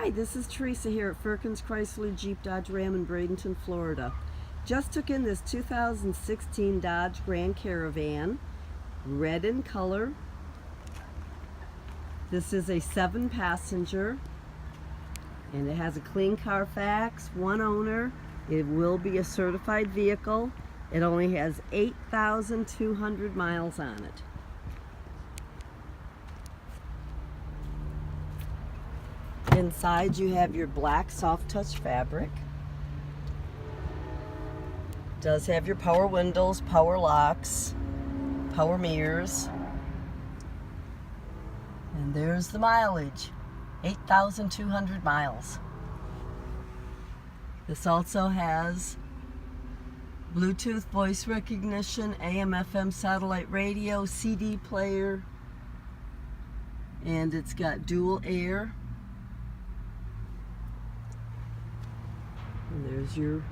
Hi, this is Theresa here at Firkins Chrysler Jeep Dodge Ram in Bradenton, Florida. Just took in this 2016 Dodge Grand Caravan, red in color. This is a 7-passenger and it has a clean Carfax, 1 owner. It will be a certified vehicle. It only has 8,200 miles on it. Inside you have your black soft touch fabric. Does have your power windows, power locks, power mirrors. And there's the mileage, 8,200 miles. This also has Bluetooth voice recognition, AM/FM satellite radio, CD player, and it's got dual air. And there's your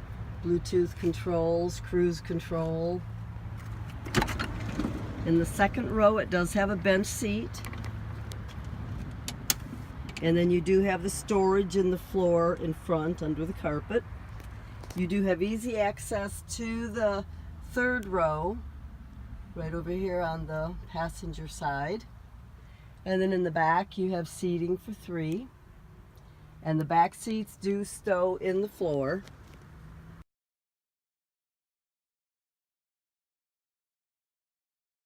Bluetooth controls, cruise control. In the second row it does have a bench seat. And then you do have the storage in the floor in front under the carpet. You do have easy access to the third row, right over here on the passenger side. And then in the back you have seating for 3. And the back seats do stow in the floor.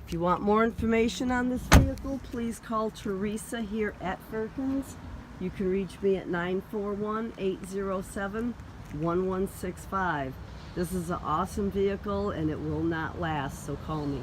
If you want more information on this vehicle, please call Theresa here at Firkins. You can reach me at 941-807-1165. This is an awesome vehicle and it will not last, so call me.